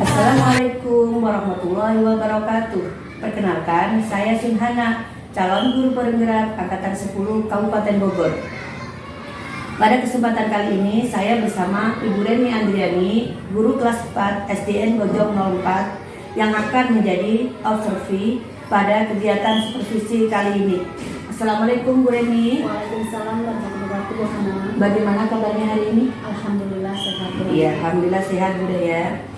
Assalamualaikum warahmatullahi wabarakatuh. Perkenalkan, saya Sinhana, calon guru penggerak Angkatan 10 Kabupaten Bogor. Pada kesempatan kali ini, saya bersama Ibu Reni Andriani, guru kelas 4 SDN Bojong 04, yang akan menjadi observi pada kegiatan supervisi kali ini. Assalamualaikum Bu Reni. Waalaikumsalam warahmatullahi wabarakatuh. Bagaimana kabarnya hari ini? Alhamdulillah sehat. Iya, alhamdulillah sehat Bu ya.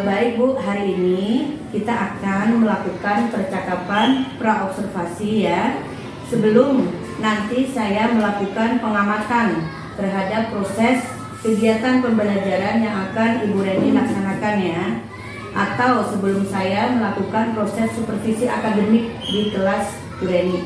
Baik Bu, hari ini kita akan melakukan percakapan praobservasi ya. Sebelum nanti saya melakukan pengamatan terhadap proses kegiatan pembelajaran yang akan Ibu Reni laksanakan ya. Atau sebelum saya melakukan proses supervisi akademik di kelas Bu Reni.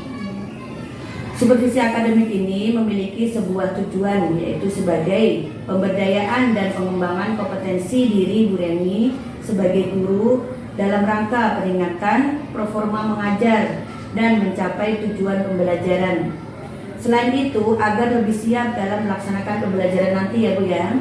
Supervisi akademik ini memiliki sebuah tujuan, yaitu sebagai pemberdayaan dan pengembangan kompetensi diri Bu Reni sebagai guru dalam rangka peningkatan performa mengajar dan mencapai tujuan pembelajaran. Selain itu, agar lebih siap dalam melaksanakan pembelajaran nanti ya Bu ya.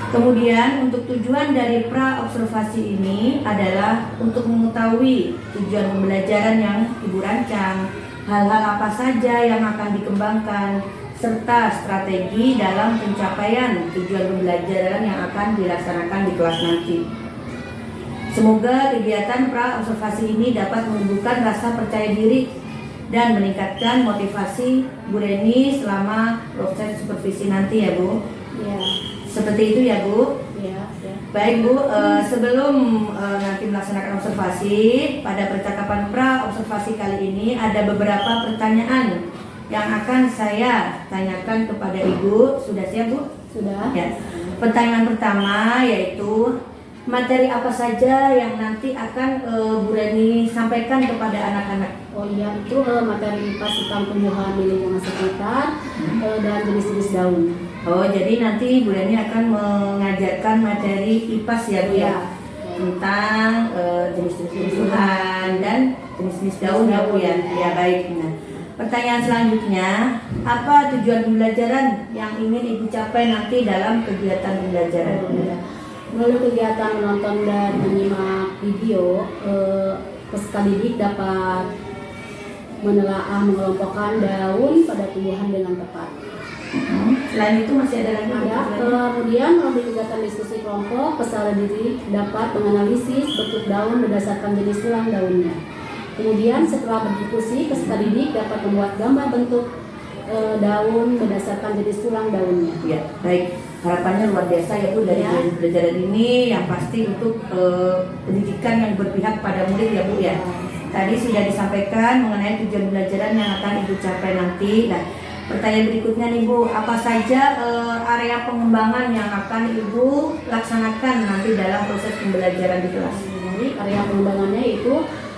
Kemudian untuk tujuan dari praobservasi ini adalah untuk mengetahui tujuan pembelajaran yang Ibu rancang, hal-hal apa saja yang akan dikembangkan, serta strategi dalam pencapaian tujuan pembelajaran yang akan dilaksanakan di kelas nanti. Semoga kegiatan praobservasi ini dapat menumbuhkan rasa percaya diri dan meningkatkan motivasi Bu Reni selama proses supervisi nanti ya Bu. Ya. Seperti itu ya Bu. Ya. Baik Bu, sebelum nanti melaksanakan observasi, pada percakapan pra-observasi kali ini ada beberapa pertanyaan yang akan saya tanyakan kepada Ibu. Sudah siap Bu? Sudah. Ya. Pertanyaan pertama yaitu materi apa saja yang nanti akan Bu Reni sampaikan kepada anak-anak? Oh iya, itu materi IPA tentang tumbuhan di lingkungan sekitar dan jenis-jenis daun. Oh, jadi nanti Bu Reni akan mengajarkan materi IPAS ya Bu ya, tentang jenis-jenis tumbuhan dan jenis-jenis daun ya Bu ya. Ya baik. Nah, pertanyaan selanjutnya, apa tujuan pembelajaran yang ingin Ibu capai nanti dalam kegiatan pembelajaran? Melalui kegiatan menonton dan menyimak video, peserta didik dapat menelaah mengelompokkan daun pada tumbuhan dengan tepat. Selain itu masih ada lagi? Kemudian melalui kegiatan diskusi kelompok, peserta didik dapat menganalisis bentuk daun berdasarkan jenis tulang daunnya. Kemudian setelah berdiskusi, peserta didik dapat membuat gambar bentuk daun berdasarkan jenis tulang daunnya. Ya, baik. Harapannya luar biasa ya Bu dari pembelajaran ini, yang pasti untuk pendidikan yang berpihak pada murid ya Bu ya. Tadi sudah disampaikan mengenai tujuan pembelajaran yang akan Ibu capai nanti. Nah, pertanyaan berikutnya nih Bu, apa saja area pengembangan yang akan Ibu laksanakan nanti dalam proses pembelajaran di kelas? Jadi area pengembangannya itu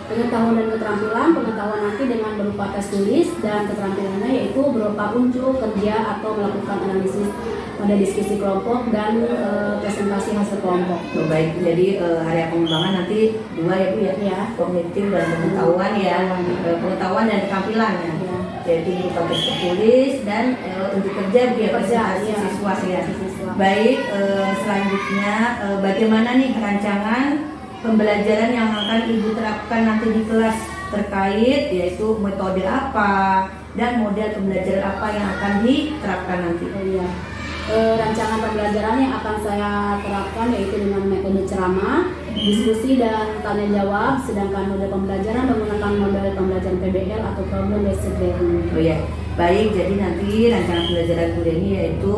pengetahuan dan keterampilan. Pengetahuan nanti dengan berupa tes tulis, dan keterampilannya yaitu berupa unjuk, kerja, atau melakukan analisis pada diskusi kelompok dan presentasi hasil kelompok. Oh, baik, jadi area pengembangan nanti dua ya Bu ya, kognitif dan pengetahuan ya, pengetahuan dan keterampilan ya. Jadi berupa tes tertulis dan untuk kerja Bu ya, presentasi siswa ya. Baik, selanjutnya bagaimana nih rancangan pembelajaran yang akan Ibu terapkan nanti di kelas, terkait yaitu metode apa dan model pembelajaran apa yang akan diterapkan nanti? Rancangan pembelajaran yang akan saya terapkan yaitu dengan metode ceramah, diskusi dan tanya jawab, sedangkan model pembelajaran menggunakan model pembelajaran PBL atau problem based learning. Oh ya, baik. Jadi nanti rancangan pembelajaran Bu Reni yaitu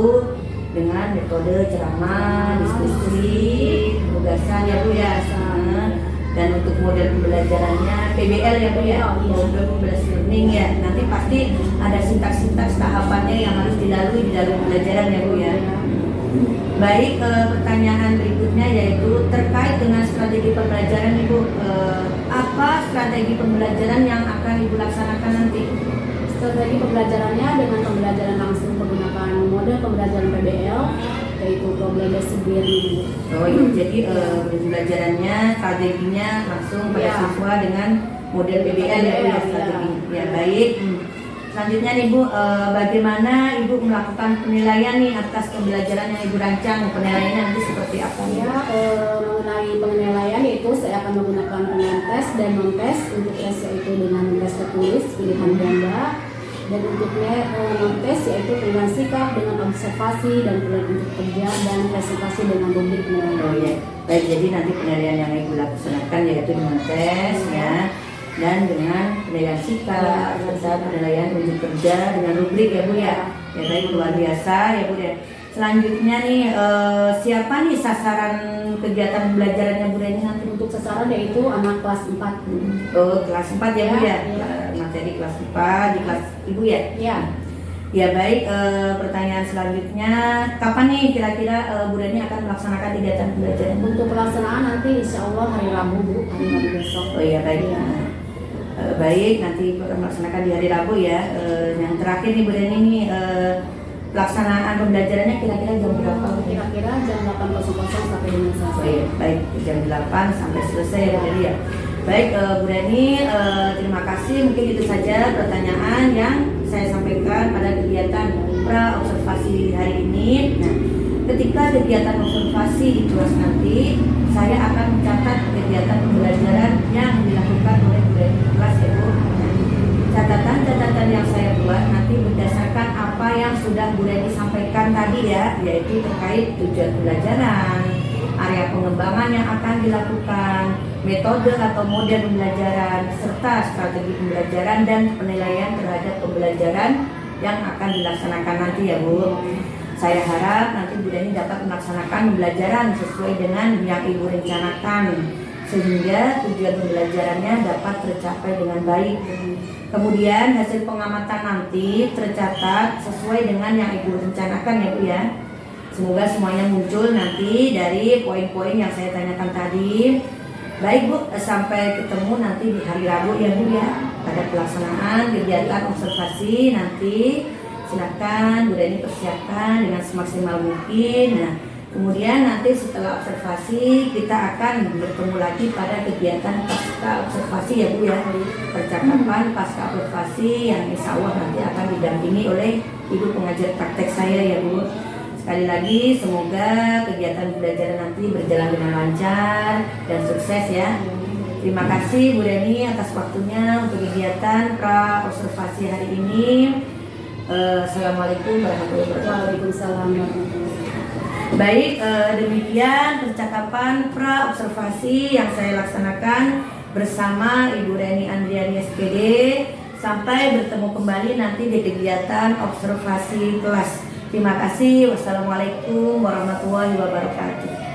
dengan metode ceramah, diskusi, penugasan ya Bu ya. Dan untuk model pembelajarannya PBL ya Bu ya, problem based learning ya. Nanti pasti ada sintaks-sintaks tahapannya yang harus dilalui di dalam pembelajaran ya Bu ya. Baik, pertanyaan berikutnya yaitu terkait dengan strategi pembelajaran Ibu. Apa strategi pembelajaran yang akan Ibu laksanakan nanti? Strategi pembelajarannya dengan pembelajaran langsung menggunakan model pembelajaran PBL, yaitu problem based learning. Oh iya, jadi pembelajarannya, strateginya langsung pada siswa dengan model PBL ya strategi. Ya baik. Selanjutnya nih Bu, bagaimana Ibu melakukan penilaian nih atas pembelajaran yang Ibu rancang? Penilaiannya nanti seperti apa? Ya, penilaian, yaitu saya akan menggunakan penilaian tes dan non tes. Untuk tes yaitu dengan tes tertulis pilihan ganda, dan untuk non tes yaitu penilaian sikap dengan observasi dan penilaian untuk kerja dan presentasi dengan rubrik penilaian. Oh ya, baik. Jadi nanti penilaian yang Ibu laksanakan yaitu dengan tes ya, dan dengan penilaian sikap serta penilaian unjuk kerja dengan rubrik ya Bu ya. Ya baik, luar biasa ya Bu ya. Selanjutnya nih siapa nih sasaran kegiatan pembelajarannya Bu Reni nanti? Untuk sasaran yaitu anak kelas 4. Oh, kelas 4 ya Bu ya. Ya. Materi kelas 4 di kelas Ibu ya. Ya. Ya baik, pertanyaan selanjutnya, kapan nih kira-kira Bu Reni akan melaksanakan kegiatan pembelajaran? Untuk pelaksanaan nanti insya Allah hari Rabu Bu, hari Rabu besok. Oh iya baik. Ya. Baik, nanti akan melaksanakan di hari Rabu ya. Yang terakhir nih Bu Reni nih, pelaksanaan pembelajarannya kira-kira jam berapa? Kira-kira jam 8.00 sampai dengan selesai. Oh iya, baik, jam 8 sampai selesai ya Bu Reni ya. Baik, Bu Reni, terima kasih. Mungkin itu saja pertanyaan yang saya sampaikan pada kegiatan pra observasi hari ini. Nah, ketika kegiatan observasi di kelas nanti, saya akan mencatat kegiatan pembelajaran yang dilakukan oleh Bu Reni di kelas ya Bu. Catatan-catatan yang saya buat nanti berdasarkan apa yang sudah Bu Reni sampaikan tadi ya, yaitu terkait tujuan pembelajaran, area pengembangan yang akan dilakukan, metode atau model pembelajaran, serta strategi pembelajaran dan penilaian terhadap pembelajaran yang akan dilaksanakan nanti ya Bu. Saya harap nanti Bu Reni dapat melaksanakan pembelajaran sesuai dengan yang Ibu rencanakan, sehingga tujuan pembelajarannya dapat tercapai dengan baik. Kemudian hasil pengamatan nanti tercatat sesuai dengan yang Ibu rencanakan ya Bu ya. Semoga semuanya muncul nanti dari poin-poin yang saya tanyakan tadi. Baik Bu, sampai ketemu nanti di hari Rabu ya Bu ya, pada pelaksanaan kegiatan observasi nanti. Silakan Bu Reni persiapkan dengan semaksimal mungkin. Nah, kemudian nanti setelah observasi kita akan bertemu lagi pada kegiatan pasca observasi ya Bu ya, percakapan pasca observasi yang insya Allah nanti akan didampingi oleh Ibu pengajar praktek saya ya Bu. Sekali lagi semoga kegiatan pembelajaran nanti berjalan dengan lancar dan sukses ya. Terima kasih Bu Reni atas waktunya untuk kegiatan pra observasi hari ini. Assalamualaikum warahmatullahi wabarakatuh. Waalaikumsalam warahmatullahi wabarakatuh. Baik, demikian percakapan pra observasi yang saya laksanakan bersama Ibu Reni Andriani SPD. Sampai bertemu kembali nanti di kegiatan observasi kelas. Terima kasih. Wassalamualaikum warahmatullahi wabarakatuh.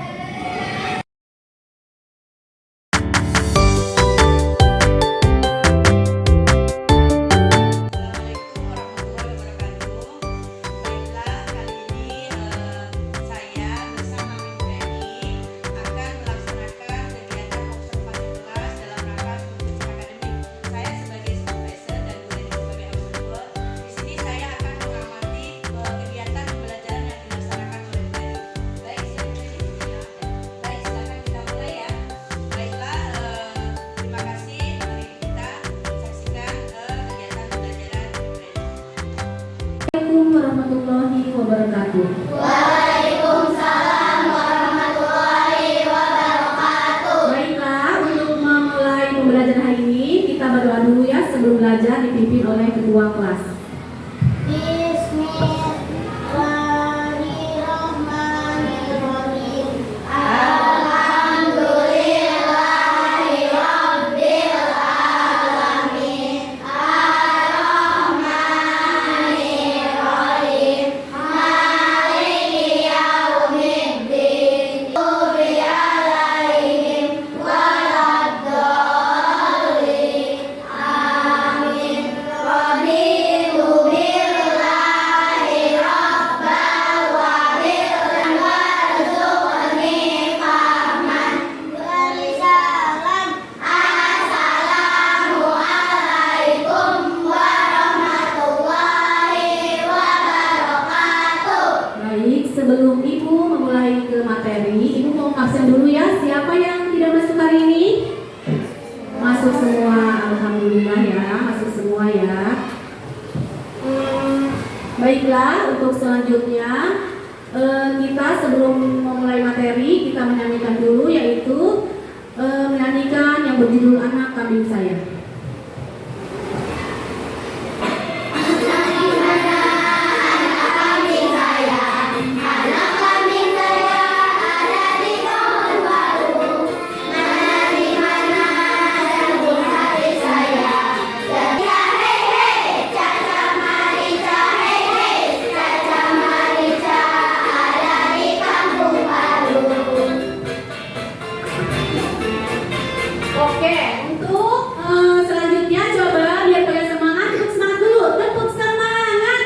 Assalamualaikum warahmatullahi wabarakatuh. Waalaikumsalam warahmatullahi wabarakatuh. Baiklah, untuk memulai pembelajaran hari ini kita berdoa dulu ya sebelum belajar dipimpin oleh ketua kelas. Bismillahirrahmanirrahim. Sebelum Ibu memulai ke materi, Ibu mau absen dulu ya. Siapa yang tidak masuk hari ini? Masuk semua, alhamdulillah ya, masuk semua ya. Baiklah, untuk selanjutnya kita sebelum memulai memulai materi, kita menyanyikan dulu, yaitu menyanyikan yang berjudul Anak Kambing Saya. Oke, untuk selanjutnya coba biar kalian semangat, tepuk semangat dulu, tepuk semangat.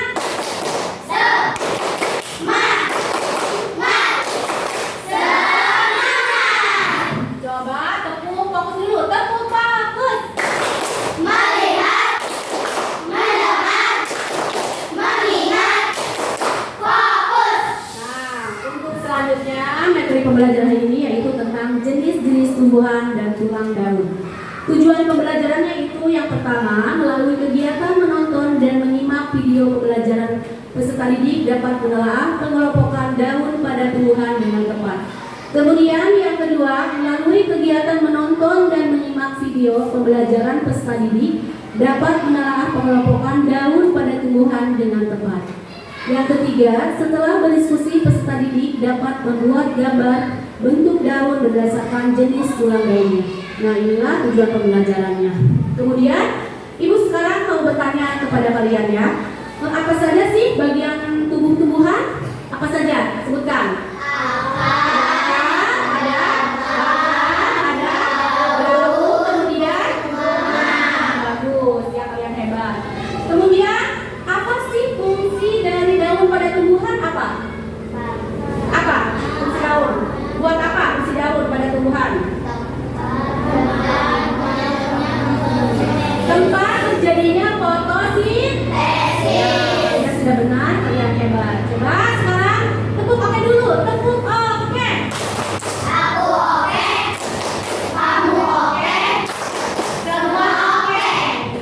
Coba tepuk fokus dulu, tepuk fokus. Melihat, mendengar, mengingat, fokus. Nah, untuk selanjutnya materi pembelajaran hari ini yaitu tentang jenis-jenis tumbuhan dan tulang daun. Tujuan pembelajarannya itu yang pertama, melalui kegiatan menonton dan menyimak video pembelajaran, peserta didik dapat menelaah pengelompokan daun pada tumbuhan dengan tepat. Kemudian yang kedua, melalui kegiatan menonton dan menyimak video pembelajaran, peserta didik dapat menelaah pengelompokan daun pada tumbuhan dengan tepat. Yang ketiga, setelah berdiskusi, peserta didik dapat membuat gambar bentuk daun berdasarkan jenis tulang daunnya. Nah, inilah tujuan pembelajarannya. Kemudian, Ibu sekarang mau bertanya kepada kalian ya, apa saja sih bagian tumbuh-tumbuhan? Apa saja? Sebutkan. Ada daun, kemudian bagus, ya kalian hebat. Kemudian, apa sih fungsi dari daun pada tumbuhan? Apa? Fungsi daun. Buat apa fungsi daun pada tumbuhan? Tempat terjadinya fotosintesis. Ya, sudah benar, kalian hebat. Coba sekarang tepuk oke dulu, tepuk oke. Aku oke, kamu oke, semua oke.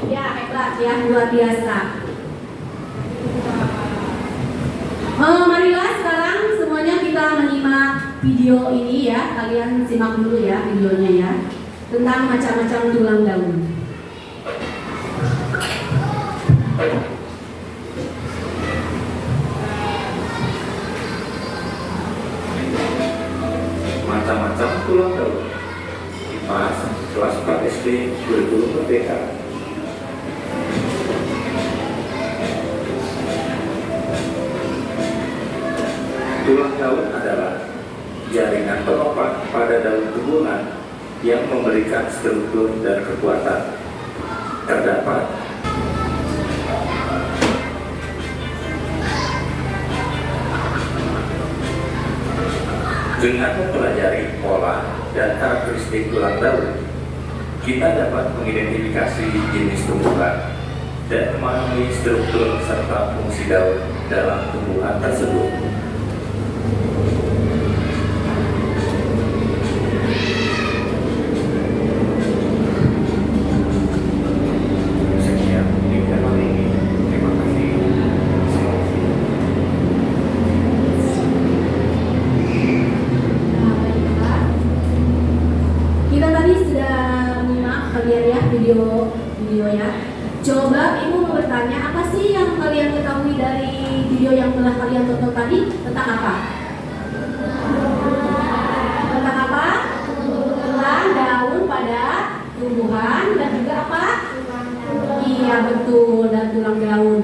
Ya, hebat ya, luar biasa. Marilah sekarang semuanya kita menyimak video ini ya. Kalian simak dulu ya videonya ya, tentang macam-macam tulang daun. Macam-macam tulang daun. Mas, kelas 4 SD, kurikulum merdeka. Tulang daun adalah jaringan penopang pada daun tumbuhan yang memberikan struktur dan kekuatan. Terdapat dengan mempelajari pola dan karakteristik tulang daun, kita dapat mengidentifikasi jenis tumbuhan dan memahami struktur serta fungsi daun dalam tumbuhan tersebut. Sekian video kali ini. Terima kasih. Nah, baiklah. Kita tadi sudah menyimak kalian ya video ya. Coba Ibu mau bertanya, apa sih yang kalian ketahui dari video yang telah kalian tonton tadi? Tentang apa? Tentang apa? Tentang daun pada tumbuhan dan juga apa? Iya betul, dan tulang daun.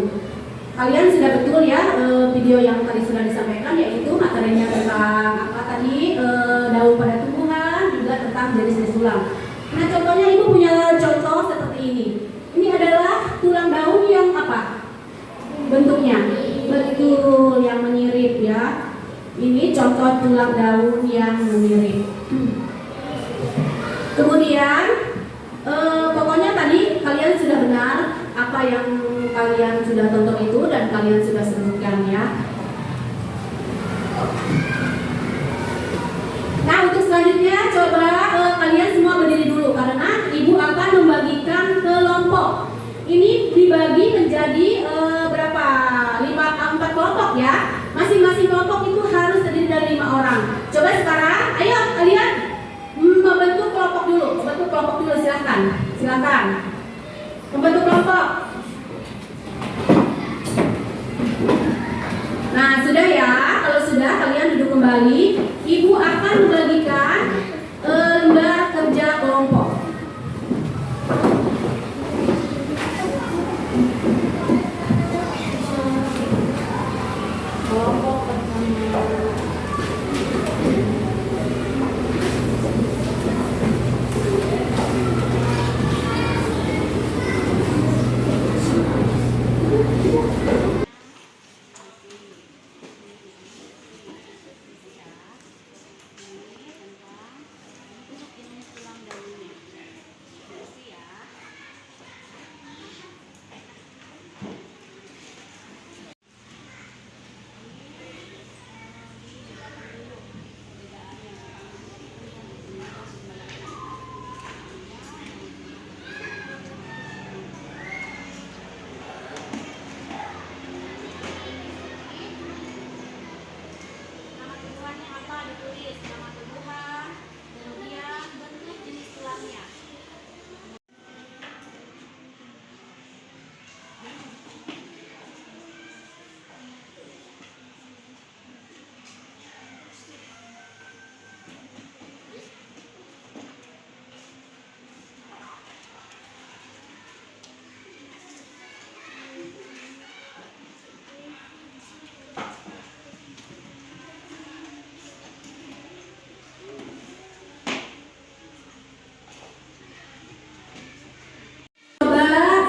Kalian sudah betul ya video yang tadi sudah disampaikan, yaitu materinya tentang apa tadi, daun pada tumbuhan, juga tentang jenis-jenis tulang. Nah, contohnya Ibu punya contoh seperti ini. Ini adalah tulang daun yang apa? Bentuknya betul, yang menyirip ya. Ini contoh tulang daun yang menyirip. Kemudian pokoknya tadi kalian sudah benar apa yang kalian sudah tonton itu dan kalian sudah sebutkan ya. Nah, untuk selanjutnya coba kalian semua berdiri dulu karena Ibu akan membagikan kelompok. Ini dibagi menjadi berapa? 4 kelompok ya. Masing-masing kelompok itu harus terdiri dari 5 orang. Coba sekarang, ayo kalian membentuk kelompok dulu. Silakan. Membentuk kelompok. Nah, sudah ya. Kalau sudah, kalian duduk kembali. Ibu akan membagikan lembar kerja kelompok. Kelompok pertama.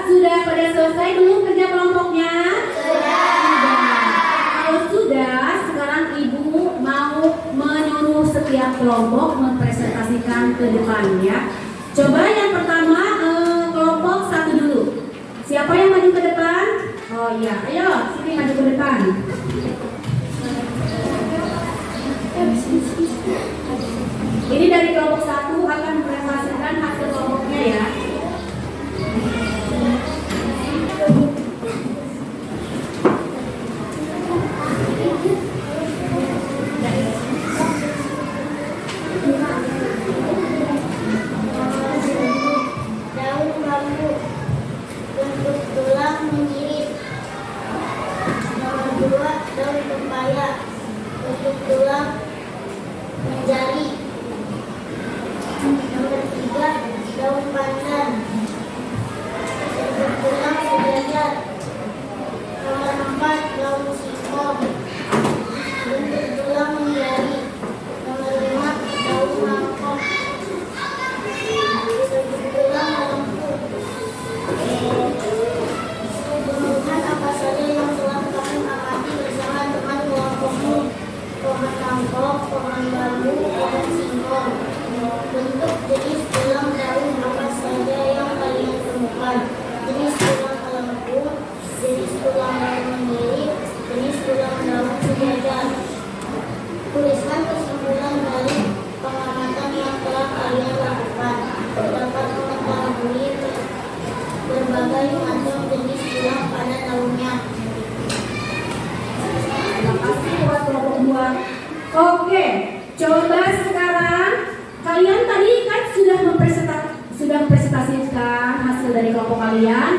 Sudah pada selesai belum kerja kelompoknya? Kalau sudah, sekarang ibu mau menyuruh setiap kelompok mempresentasikan ke depannya. Coba yang pertama kelompok 1 dulu. Siapa yang maju ke depan? Oh iya, ayo sini maju ke depan. Ini dari kelompok 1 akan mempresentasikan hasil kelompoknya ya. Daun bambu bentuk tulang menyirit. Nomor 2, daun pepaya bentuk tulang menjari. Nomor 3, daun pandan bentuk tulang sejajar. Nomor 4, daun singkong bentuk tulang menjari. Nomor 5, daun mangkok bentuk tulang melengkung. Tumbuhan apa saja yang telah kamu amati bersama teman kelompokmu? Pohon mangkok, pohon bambu, pohon singkong. Bentuk jenis tulang daun apa saja yang kalian temukan? Jenis tulang melengkung, jenis tulang daun menyirit, jenis tulang daun sejajar. Tuliskan kesimpulan dari pengamatan yang telah kalian lakukan. Dapat mengetahui berbagai macam jenis tulang pada daunnya. Terima kasih buat kelompok 2. Oke, coba sekarang kalian tadi kan sudah mempresentasikan hasil dari kelompok kalian.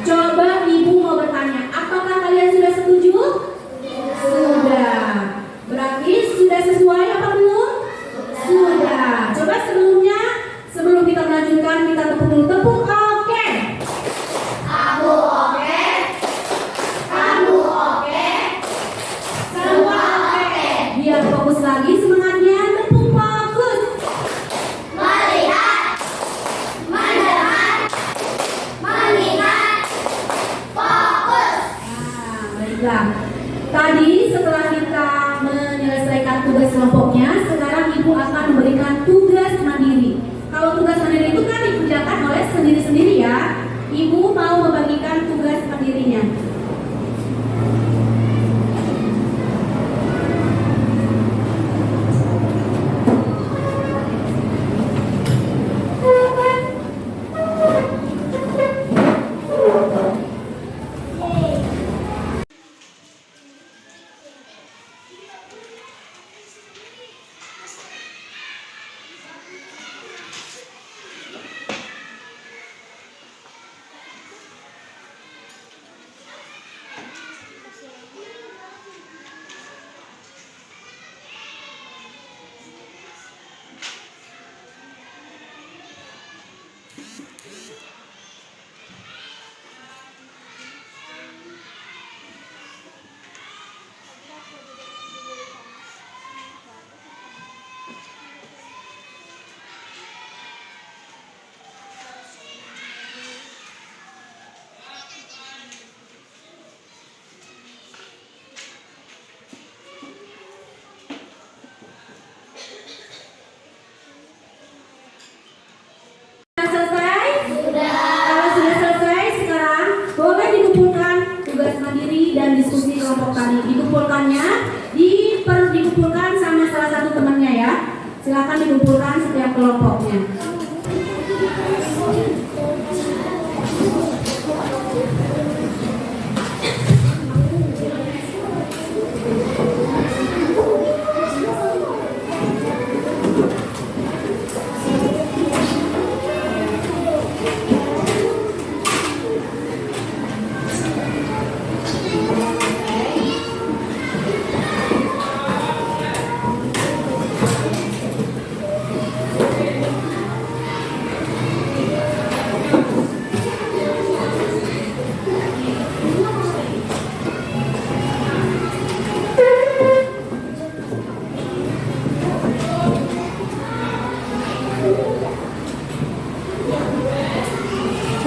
Coba ibu mau bertanya, apakah kalian sudah setuju? Sudah. Berarti sudah sesuai apa belum? Sudah. Coba sebelum kita melanjutkan kita tepuk dulu. Tepuk. Oke. Aku oke, kamu oke, semua oke. Biar fokus lagi semangatnya. Tepuk fokus. Melihat, mendengar, mengingat, fokus. Baiklah. Tadi setelah kita menyelesaikan tugas kelompoknya, sekarang ibu akan memberikan tugas mandiri. Kalau tugas mandiri itu kan dikerjakan oleh sendiri-sendiri ya. Ibu mau membagikan tugas mandirinya. silakan dikumpulkan setiap kelompoknya.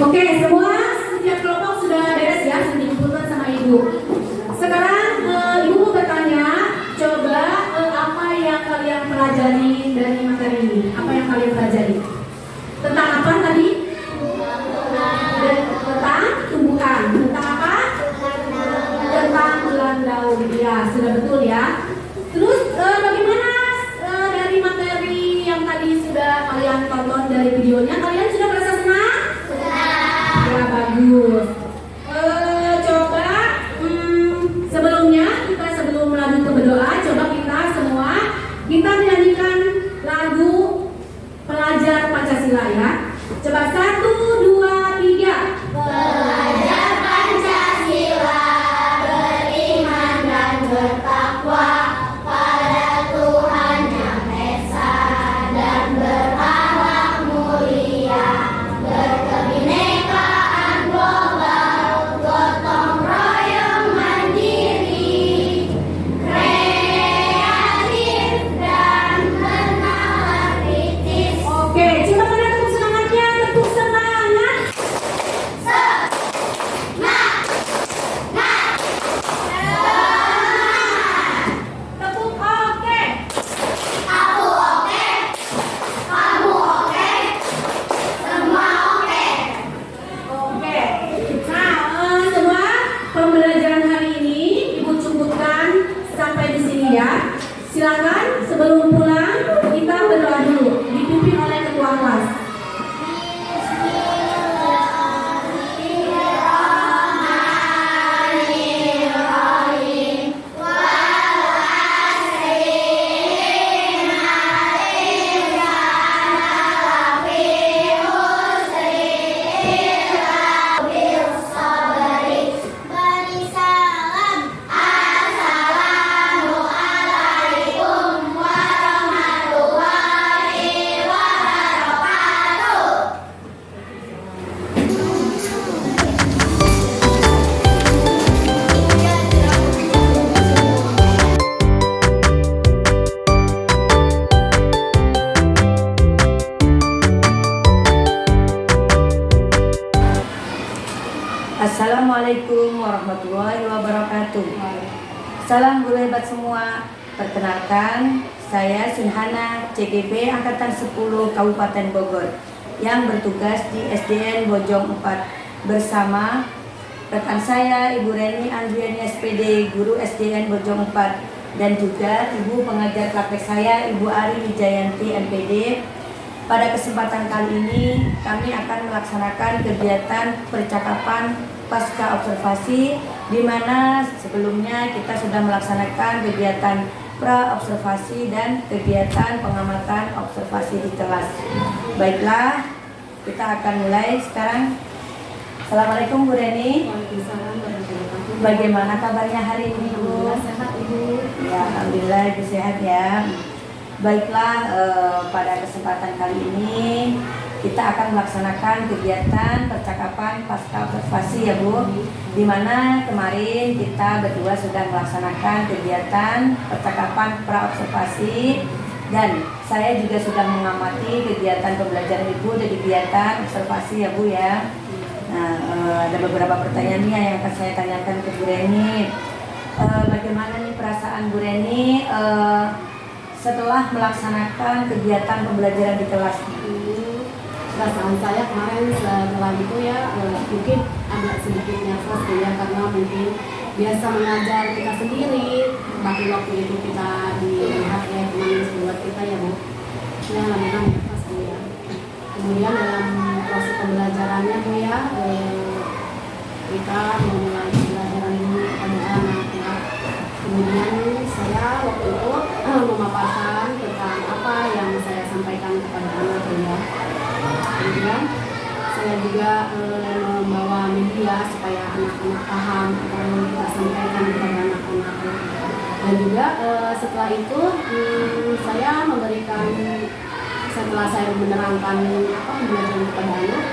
Oke, semua setiap kelompok sudah beres ya, sudah dikumpulkan sama ibu. Sekarang ibu mau bertanya, coba apa yang kalian pelajari dari materi ini? Apa yang kalian pelajari? Tentang apa tadi? Tentang tumbuhan. Tentang apa? Tentang ulang daun. Ya, sudah betul ya. Terus bagaimana dari materi yang tadi sudah kalian tonton dari videonya? Kalian sudah merasa senang? Ya, bagus. Coba sebelumnya sebelum lanjut ke berdoa, coba kita semua menyanyikan lagu pelajar Pancasila ya. Coba 1, 2, 3. Belajar Pancasila, beriman dan bertakwa pada Tuhan Yang Esa dan berakhlak mulia, berkebinekaan global, gotong royong mandiri, kreatif dan bernalar kritis. Oke, coba kalian tepuk semangatnya, tepuk semangat. Tepuk oke. Aku oke, kamu oke, semua oke. Oke. Nah, semua pembelajaran hari ini ibu cukupkan sampai di sini ya. Silakan sebelum pulang kita berdoa dulu, dipimpin oleh ketua kelas. Beri salam. Assalamualaikum warahmatullahi wabarakatuh. Assalamualaikum warahmatullahi wabarakatuh. Salam guru hebat semua. Perkenalkan, saya Sinhana CGB Angkatan 10 Kabupaten Bogor yang bertugas di SDN Bojong 4 bersama rekan saya Ibu Reni Andriani SPD, guru SDN Bojong 4, dan juga Ibu pengajar praktek saya Ibu Ari Wijayanti MPD. Pada kesempatan kali ini kami akan melaksanakan kegiatan percakapan pasca observasi, di mana sebelumnya kita sudah melaksanakan kegiatan pra observasi dan kegiatan pengamatan observasi di kelas. Baiklah, kita akan mulai sekarang. Assalamualaikum Bu Reni. Waalaikumsalam warahmatullahi wabarakatuh. Bagaimana kabarnya hari ini Bu? Alhamdulillah sehat Ibu. Ya, alhamdulillah Ibu sehat ya. Baiklah, pada kesempatan kali ini kita akan melaksanakan kegiatan percakapan pasca observasi ya Bu, di mana kemarin kita berdua sudah melaksanakan kegiatan percakapan pra observasi, dan saya juga sudah mengamati kegiatan pembelajaran Ibu dari kegiatan observasi ya Bu ya. Nah, ada beberapa pertanyaan nih yang akan saya tanyakan ke Bu Reni. Bagaimana nih perasaan Bu Reni setelah melaksanakan kegiatan pembelajaran di kelas? Perasaan saya kemarin setelah itu ya mungkin agak sedikit nervous ya, karena mungkin biasa mengajar kita sendiri, tapi waktu itu kita dilihat ya teman buat kita ya Bu. Ya, memang ya, pasti ya. Kemudian dalam proses pembelajarannya Bu ya, kita memulai pembelajaran dulu kepada anak ya. Kemudian saya waktu itu memaparkan tentang apa yang saya sampaikan kepada anak ya. Kemudian saya juga membawa media supaya anak-anak paham apa yang kita sampaikan kepada anak-anak. Dan juga setelah itu saya memberikan, setelah saya menerangkan apa pembelajaran kepada anak,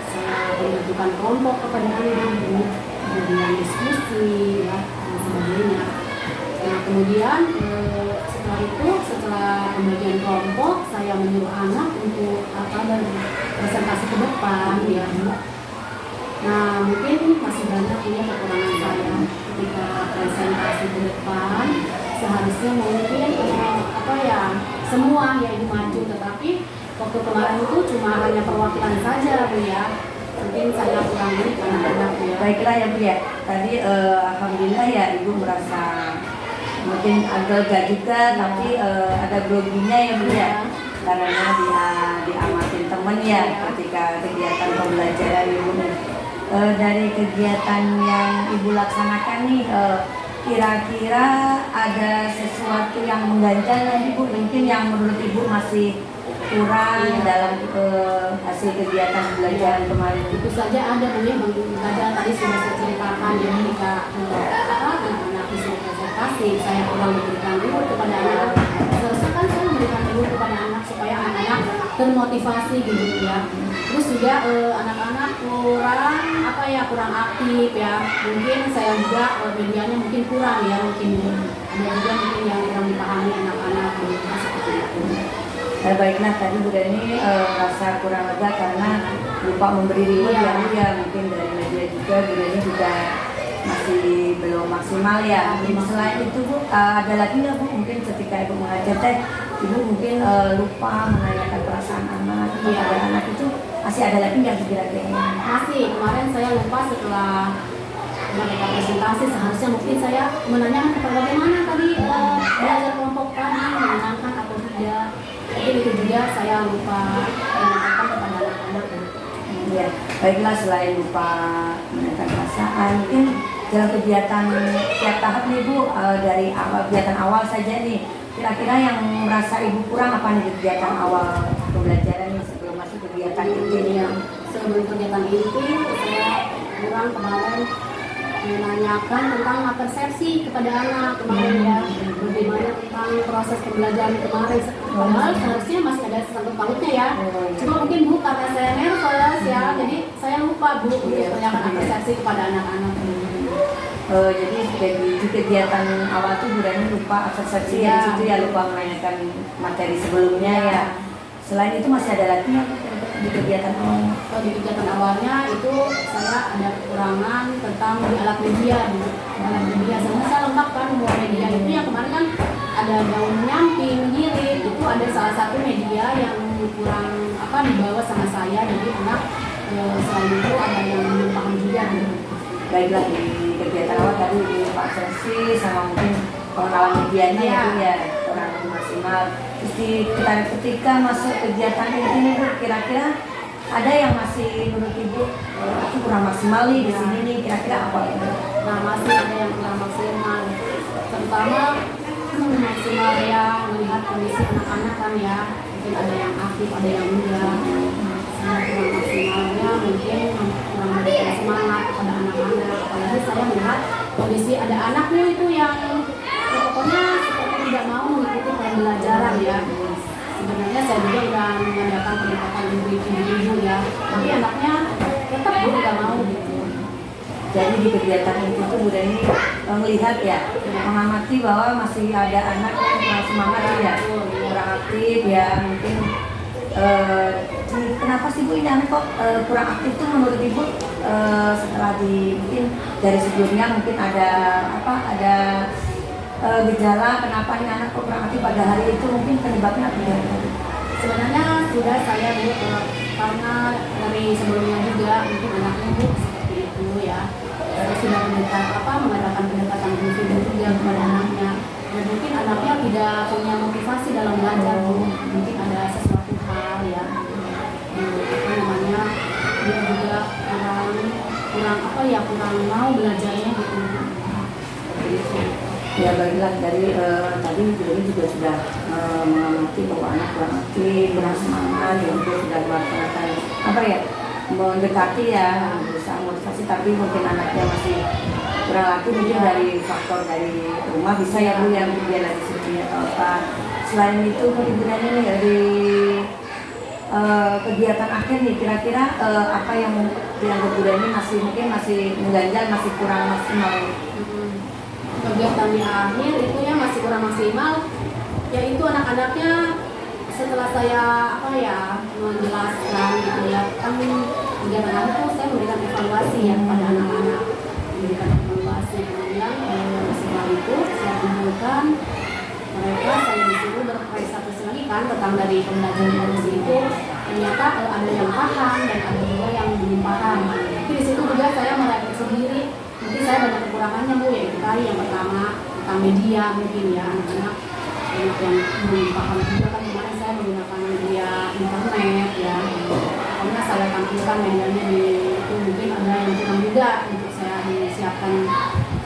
saya membentukkan kelompok kepada anak, kemudian diskusi ya, dan sebagainya. Nah kemudian setelah itu, setelah pembagian kelompok, saya menyuruh anak untuk apa berpresentasi ke depan ya. Nah mungkin masih banyak ya kekurangan saya ketika presentasi ke depan. Seharusnya mungkin apa ya, semua ya ibu maju, tetapi waktu kemarin itu cuma hanya perwakilan saja Bu ya. Mungkin saya kurang ini anak-anak ya. Baiklah ya Bu ya. Tadi alhamdulillah ya Ibu merasa mungkin agak lega juga, tapi ada groginya ya Bu ya. Karena dia diamatin temen ya ketika kegiatan pembelajaran Ibu. Dari kegiatan yang Ibu laksanakan nih, kira-kira ada sesuatu yang mengganjal Ibu, mungkin yang menurut Ibu masih kurang dalam hasil kegiatan pembelajaran kemarin? Itu saja ada Bu ya, ada tadi sudah saya ceritakan ya, ketika anak disuruh presentasi, saya kurang memberikan reward kepada anak. Seharusnya kan saya memberikan reward kepada anak supaya anak-anak termotivasi gitu ya. Terus juga anak-anak kurang aktif ya. Mungkin saya juga medianya mungkin kurang ya, mungkin ada juga mungkin yang kurang dipahami anak-anak seperti itu. Baiklah, tadi Bu Dani merasa kurang lega karena lupa memberi reward ya Bu ya. Mungkin dari media juga Bu Dani juga masih belum maksimal ya. Selain itu Bu, ada lagi nggak Bu, mungkin ketika Ibu mengajar teh Ibu mungkin lupa menanyakan perasaan anak kepada anak, itu masih ada lagi nggak kira-kira? Masih, kemarin saya lupa setelah mereka presentasi, seharusnya mungkin saya menanyakan bagaimana tadi belajar kelompok tadi, menyenangkan atau tidak. Jadi itu juga saya lupa menyampaikan kepada anak-anak. Ya, baiklah, selain lupa menanyakan perasaan, mungkin dalam kegiatan tiap tahap nih Bu, dari kegiatan awal saja nih, kira-kira yang merasa Ibu kurang apa nih kegiatan awal pembelajaran nih sebelum masuk kegiatan inti nih? Sebelum kegiatan inti, saya kurang kemarin menanyakan tentang persepsi kepada anak kemarin ya, bagaimana tentang proses pembelajaran kemarin. Padahal seharusnya masih ada sangkut pautnya ya. Cuma mungkin Bu karena saya nervous ya, jadi saya lupa Bu untuk menanyakan persepsi kepada anak-anak. Jadi di kegiatan awal tuh Bu Dani lupa persepsi di situ ya, lupa menanyakan materi sebelumnya ya. Selain itu masih ada lagi nggak di kegiatan awalnya? Di kegiatan awalnya itu saya ada kekurangan tentang di alat media. Alat media sebenarnya saya lengkap kan semua media itu, yang kemarin kan ada daun nyamping, ngirit, itu ada salah satu media yang kurang dibawa sama saya, jadi anak selain itu ada yang menumpang juga. Baiklah, di kegiatan awal tadi di Pak Sesi sama mungkin pengenalan medianya ya kurang maksimal. Terus ketika masuk kegiatan ini Bu, kira-kira ada yang masih menurut Ibu itu kurang maksimal nih di sini nih, kira-kira apa itu? Nah, masih ada yang kurang maksimal, terutama maksimal yang melihat kondisi anak-anak kan ya, mungkin ada yang aktif, ada yang enggak. Kurang maksimalnya mungkin kurang memberikan semangat kepada anak-anak. Apalagi saya melihat kondisi ada anaknya itu yang pokoknya seperti tidak mau mengikuti pembelajaran ya. Sebenarnya saya juga sudah mengadakan pendekatan individu ya, tapi anaknya tetap tidak mau gitu. Jadi di kegiatan itu tuh Bu Dani melihat ya, mengamati bahwa masih ada anak yang kurang semangat ya, kurang aktif ya, mungkin kenapa sih Bu ini anak kok kurang aktif tuh menurut Ibu? Setelah mungkin dari sebelumnya mungkin ada gejala kenapa ini anak kok kurang aktif pada hari itu, mungkin penyebabnya apa ya? Sebenarnya sudah saya karena dari sebelumnya juga mungkin anaknya seperti itu ya. Saya sudah mengadakan pendekatan individu juga kepada anaknya. Dan mungkin anaknya tidak punya motivasi dalam belajar, mungkin ada apa ya kurang mau belajarnya gitu. Ya baiklah, dari tadi Bu juga sudah mengerti bahwa anak kurang aktif, kurang semangat, ya untuk sudah melaksanakan apa ya, mendekati ya, berusaha motivasi, tapi mungkin anaknya masih kurang aktif, mungkin dari faktor dari rumah bisa ya Bu yang dia lagi sedih atau apa. Selain itu hiburannya nih dari kegiatan akhir nih, kira-kira apa yang dianggap Bu ini mungkin masih mengganjal, masih kurang maksimal? Kegiatan di akhir itu ya masih kurang maksimal, yaitu anak-anaknya setelah saya menjelaskan gitu ya, kan kegiatan akhir itu saya memberikan evaluasi ya kepada anak-anak, memberikan evaluasi. Kemudian setelah itu saya kumpulkan mereka, saya disuruh berpresentasi lagi kan tentang dari pembelajaran evolusi itu. Ternyata ada yang paham dan ada juga yang belum paham. Tapi di situ juga saya merefleksi diri. Mungkin saya banyak kekurangannya Bu, yaitu tadi yang pertama tentang media, mungkin ya anak-anak banyak yang belum paham juga kan. Kemarin saya menggunakan media internet ya, pokoknya saya tampilkan medianya di itu, mungkin ada yang kurang juga untuk saya disiapkan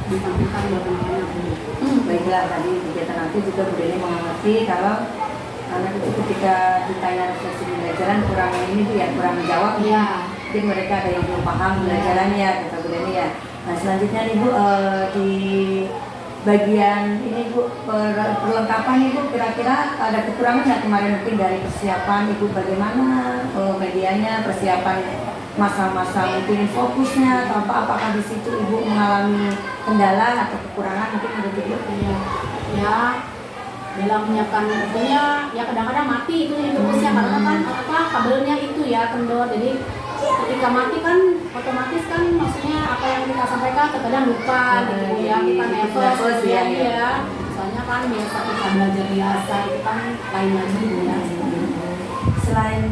ditampilkan buat anak-anak. Baiklah, tadi kegiatan nanti juga Bu Deni mengerti kalau anak itu ketika ditanya refleksi pembelajaran kurang ini ya, kurang menjawab ya. Mungkin mereka ada yang belum paham pembelajarannya, kata Bu Deni ya. Nah selanjutnya nih Bu, di bagian ini Bu, perlengkapan Ibu kira-kira ada kekurangan nggak kemarin mungkin dari persiapan Ibu, bagaimana medianya, persiapan masa-masa mungkin fokusnya atau apakah di situ Ibu mengalami kendala atau kekurangan mungkin menurut Ibu? Ya dalam menyiapkan itunya ya kadang-kadang mati itu fokusnya karena kan kabelnya itu ya kendor, jadi ketika mati kan otomatis kan maksudnya apa yang kita sampaikan terkadang lupa gitu ya, kita nervous ya. Soalnya kan biasa kita belajar biasa itu kan lain lagi ya. Selain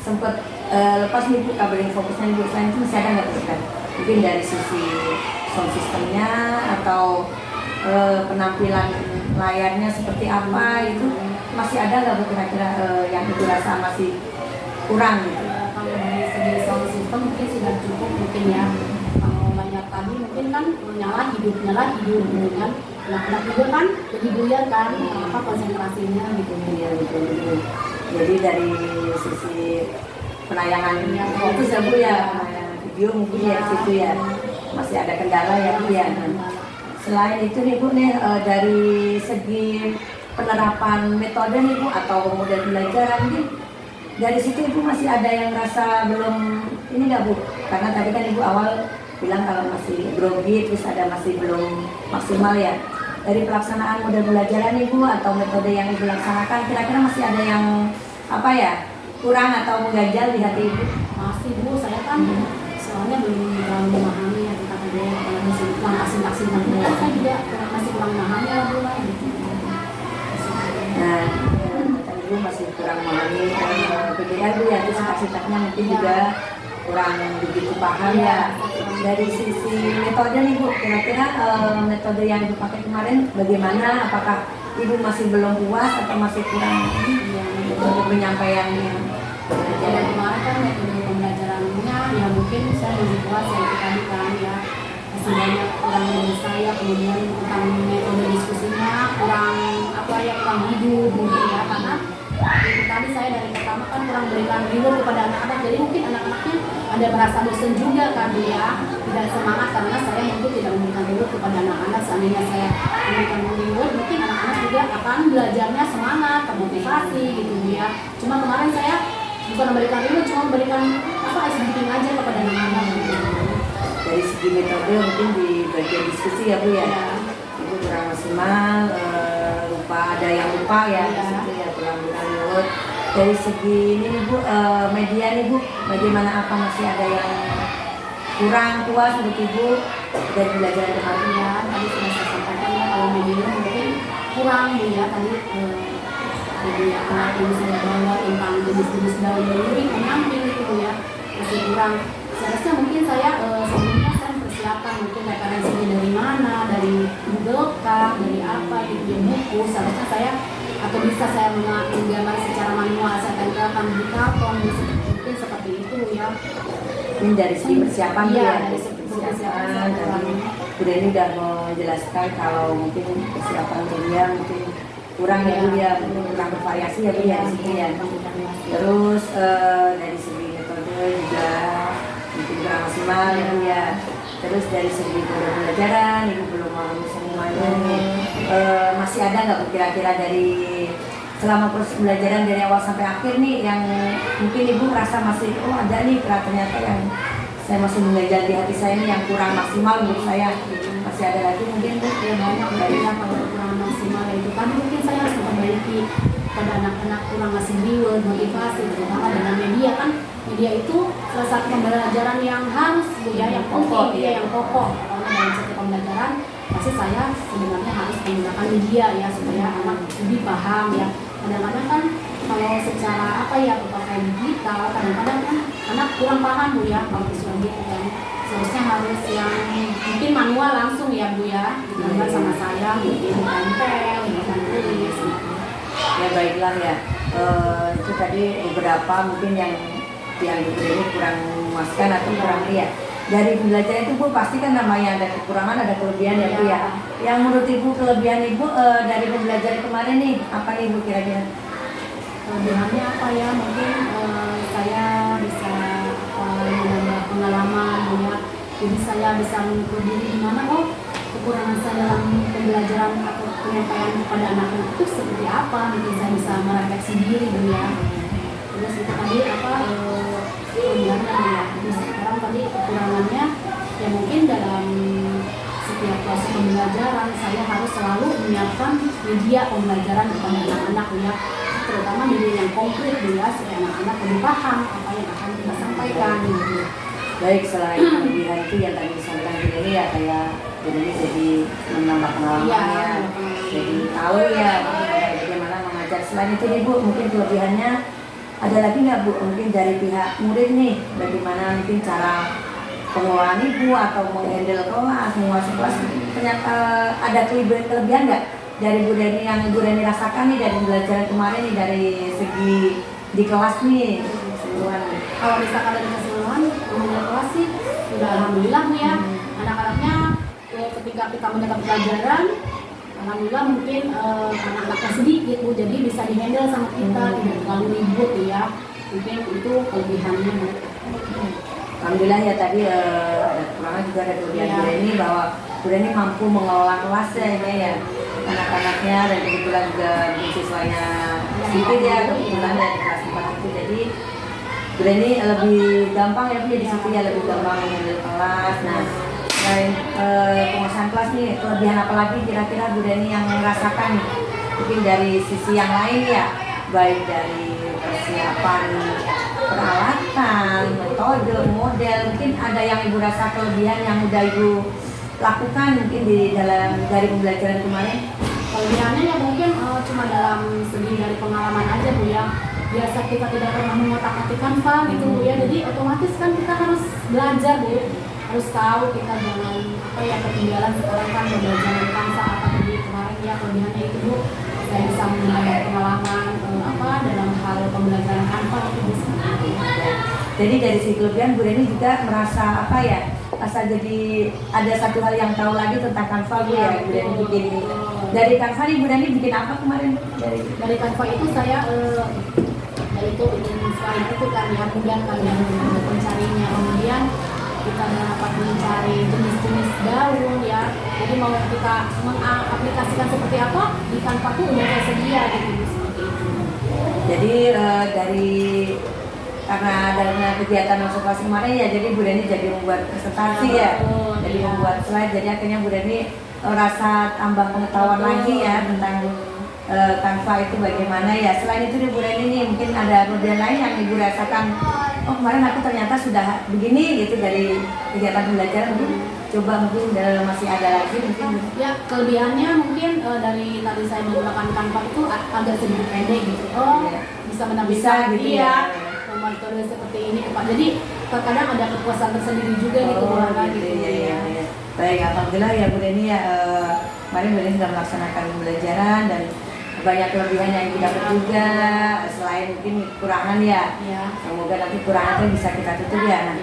sempat lepas nih Bu kabeling fokusnya Ibu, selain itu masih ada nggak kan? Mungkin dari sisi sound systemnya atau penampilan layarnya seperti apa itu masih ada nggak Bu kira-kira yang Ibu rasa masih kurang gitu? Kalau dari segi sound system mungkin sudah cukup mungkin ya. Kalau layar tadi mungkin kan nyala hidup gitu kan. Anak-anak juga kan jadi buyar kan apa konsentrasinya gitu. Iya betul. Jadi dari sisi penayangan fokus ya Bu ya, penayangan video mungkin ya di situ ya masih ada kendala ya Bu ya. Selain itu nih Bu nih dari segi penerapan metode nih Bu atau model pembelajaran nih, dari situ Ibu masih ada yang rasa belum ini nggak Bu? Karena tadi kan Ibu awal bilang kalau masih grogi, terus ada masih belum maksimal ya. Dari pelaksanaan model pembelajaran Ibu atau metode yang Ibu laksanakan, kira-kira masih ada yang apa ya kurang atau mengganjal di hati Ibu? Masih Bu, saya kan soalnya belum terlalu memahami ya tentang itu, apalagi sintaksis tentang saya juga masih kurang memahami lah Bu lah gitu. Nah, Ibu masih kurang memahami PDL Bu ya, terus sintaknya mungkin juga kurang begitu paham ya. Dari sisi metode nih Bu, kira-kira metode yang Ibu pakai kemarin bagaimana? Apakah Ibu masih belum puas atau masih kurang metode penyampaiannya? Jadi kemarin kan metode pembelajarannya ya mungkin saya belum puas ya itu tadi kan ya, masih banyak kurang dari saya, kemudian tentang metode diskusinya kurang kurang hidup mungkin ya, karena itu tadi saya dari pertama kan kurang berikan reward kepada anak-anak, jadi mungkin anak-anaknya ada merasa bosan juga kan ya, tidak semangat karena saya mungkin tidak memberikan reward kepada anak-anak. Seandainya saya memberikan reward mungkin anak-anak juga akan belajarnya semangat, termotivasi gitu ya. Cuma kemarin saya bukan memberikan reward, cuma memberikan ice breaking aja kepada anak-anak gitu. Dari segi metode mungkin di bagian diskusi ya Bu ya, Ibu kurang maksimal, lupa, ada yang lupa ya, di situ ya kurang reward. Dari segi ini Bu, media nih Bu, bagaimana, apa masih ada yang kurang puas untuk Ibu dari belajar kemarin ya? Tadi sudah saya sampaikan ya, kalau media mungkin kurang ya tadi media alat yang saya bawa tentang jenis-jenis daun lurik penyamping itu ya masih kurang. Seharusnya mungkin saya sebelumnya saya persiapkan mungkin referensinya dari mana, dari Google kah, dari apa gitu ya, buku. Seharusnya saya atau bisa saya menggambar secara manual, saya tempelkan di karton mungkin seperti itu ya. Ini dari segi persiapan ya, ya, dari segi persiapan. Tadi Bu Deni udah menjelaskan kalau mungkin persiapan dia mungkin kurang ya Bu ya, mungkin kurang bervariasi ya Bu ya di sini ya. Terus dari segi metode juga mungkin kurang maksimal ya Bu ya. Terus dari segi pembelajaran Ibu belum mau semuanya nih. Masih ada nggak Bu kira-kira dari selama proses pembelajaran dari awal sampai akhir nih yang mungkin Ibu merasa masih ada nih ternyata yang saya masih mengganjal di hati saya ini yang kurang maksimal menurut saya, masih ada lagi mungkin Bu? Ya banyak ya, kalau kurang maksimal itu kan mungkin saya harus memperbaiki pada anak-anak, kurang ngasih reward, motivasi terutama dengan media kan. Media itu salah satu pembelajaran yang harus Bu ya, yang pokok ya, yang pokok karena dalam setiap pembelajaran pasti saya sebenarnya harus menggunakan media ya supaya anak lebih paham ya. Kadang-kadang kan kalau secara apa ya pakai digital kadang-kadang kan anak kurang paham Bu ya kalau visual gitu kan. Seharusnya harus yang mungkin manual langsung ya Bu ya, digambar sama saya mungkin tempel, bukan tulis gitu. Ya baiklah ya, itu tadi beberapa mungkin yang Bu Deni kurang memuaskan atau kurang lihat. Dari pembelajaran itu Bu pasti kan namanya ada kekurangan ada kelebihan ya Bu ya. Yang menurut Ibu kelebihan Ibu dari pembelajaran kemarin nih apa nih Bu kira-kira? Kelebihannya apa ya, mungkin saya bisa menambah pengalaman ya, jadi saya bisa mengukur diri di mana kekurangan saya dalam pembelajaran atau penyampaian kepada anak itu seperti apa, mungkin saya bisa merefleksi diri ya. Terus itu tadi kelebihannya ya, terus sekarang tadi kekurangannya ya mungkin dalam setiap proses pembelajaran saya harus selalu menyiapkan media pembelajaran kepada anak-anak ya, terutama media yang konkret ya supaya anak-anak lebih paham apa yang akan kita sampaikan gitu. Baik, selain kelebihan itu yang tadi disampaikan Bu Deni ya kayak Bu Deni jadi menambah pengalamannya, jadi tahu ya bagaimana mengajar. Selain itu nih Bu, mungkin kelebihannya ada lagi nggak Bu? Mungkin dari pihak murid nih, bagaimana mungkin cara pengelolaan Ibu atau menghandle kelas, menguasai kelas, ternyata ada kelebihan nggak dari Bu Deni yang Bu Deni rasakan nih dari pembelajaran kemarin nih dari segi di kelas nih keseluruhan nih. Kalau misalkan dari keseluruhan mengenai kelas sih sudah alhamdulillah Bu ya, anak-anaknya ketika kita mendapat pelajaran alhamdulillah mungkin anak-anaknya sedikit Bu, jadi bisa dihandle sama kita, tidak terlalu ribut ya, mungkin itu kelebihannya Bu. Alhamdulillah ya tadi ada kekurangan juga ada kelebihan Bu Deni bahwa Bu Deni mampu mengelola kelasnya ini ya anak-anaknya dan kebetulan juga siswanya sipil ya kebetulan ya di kelas 4 itu, jadi Bu Deni lebih gampang ya Bu ya di situ ya lebih gampang mengambil kelas. Nah selain penguasaan kelas nih kelebihan apa lagi kira-kira Bu Deni yang merasakan nih mungkin dari sisi yang lain ya, baik dari persiapan peralatan, metode, model, mungkin ada yang Ibu rasa kelebihan yang udah Ibu lakukan mungkin di dalam dari pembelajaran kemarin? Kelebihannya ya mungkin cuma dalam segi dari pengalaman aja Bu ya, biasa kita tidak pernah mengotak-atik Canva gitu Bu ya, jadi otomatis kan kita harus belajar Bu, harus tahu kita jangan apa ya ketinggalan sekarang kan pembelajaran Canva apa tadi kemarin ya, kelebihannya itu Bu saya bisa menambah pengalaman dalam hal pembelajaran Canva itu bisa. Jadi dari sisi kelebihan Bu Deni juga merasa apa ya, rasa jadi ada satu hal yang tahu lagi tentang Canva Bu ya, Bu Deni bikin ini. Dari Canva nih Bu Deni bikin apa kemarin? Dari Canva itu saya yaitu bikin slide itu kan ya, mudah kan ya pencarinya, kemudian kita dapat mencari jenis-jenis daun ya, jadi mau kita mengaplikasikan seperti apa di Canva itu udah tersedia gitu seperti itu. Jadi dari karena adanya kegiatan observasi kemarin ya, jadi Bu Deni jadi membuat presentasi ya, jadi membuat slide, jadi akhirnya Bu Deni rasa tambah pengetahuan lagi ya tentang Canva itu bagaimana ya. Selain itu nih Bu Deni nih mungkin ada kelebihan lain yang Ibu rasakan, oh kemarin aku ternyata sudah begini gitu dari kegiatan pembelajaran, mungkin coba mungkin masih ada lagi mungkin ya. Kelebihannya mungkin dari tadi saya menggunakan Canva itu agak sedikit pendek gitu, bisa menampilkan gitu ya metode seperti ini Pak, jadi terkadang ada kepuasan tersendiri juga gitu gitu ya. Baik, alhamdulillah ya Bu Deni ya, kemarin Bu Deni sudah melaksanakan pembelajaran dan banyak kelebihan yang kita dapat juga, selain mungkin kekurangan ya. Semoga nanti kekurangannya bisa kita tutup ya. Nah,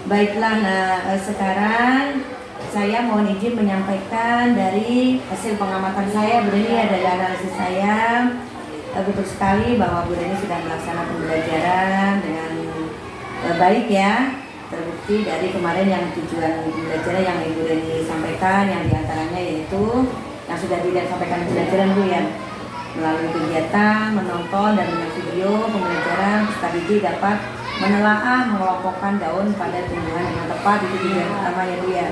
Baiklah, nah sekarang saya mohon izin menyampaikan dari hasil pengamatan saya, Bu Deni, ya, dari analisis saya. Betul sekali bahwa Bu Deni sudah melaksanakan pembelajaran dengan baik ya. Terbukti dari kemarin yang tujuan pembelajaran yang Ibu Deni sampaikan, yang diantaranya yaitu yang sudah disampaikan pembelajaran Bu ya, melalui kegiatan, menonton dan menonton video pembelajaran, peserta didik dapat menelaah mengelompokkan daun pada tumbuhan dengan tepat. Itu tujuan pertama ya Bu ya.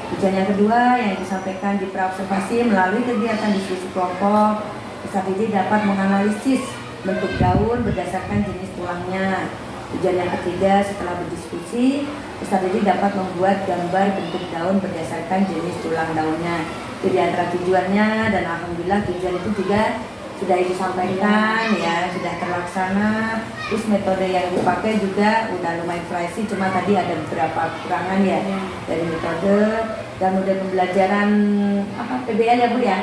Tujuan yang kedua yang disampaikan di praobservasi, melalui kegiatan diskusi kelompok, peserta didik dapat menganalisis bentuk daun berdasarkan jenis tulangnya. Tujuan yang ketiga, setelah berdiskusi, peserta didik dapat membuat gambar bentuk daun berdasarkan jenis tulang daunnya. Itu di antara tujuannya, dan alhamdulillah tujuan itu juga sudah Ibu sampaikan ya, sudah terlaksana. Terus metode yang dipakai juga udah lumayan flysheet, cuma tadi ada beberapa kekurangan ya dari metode dan model pembelajaran PBL ya Bu ya.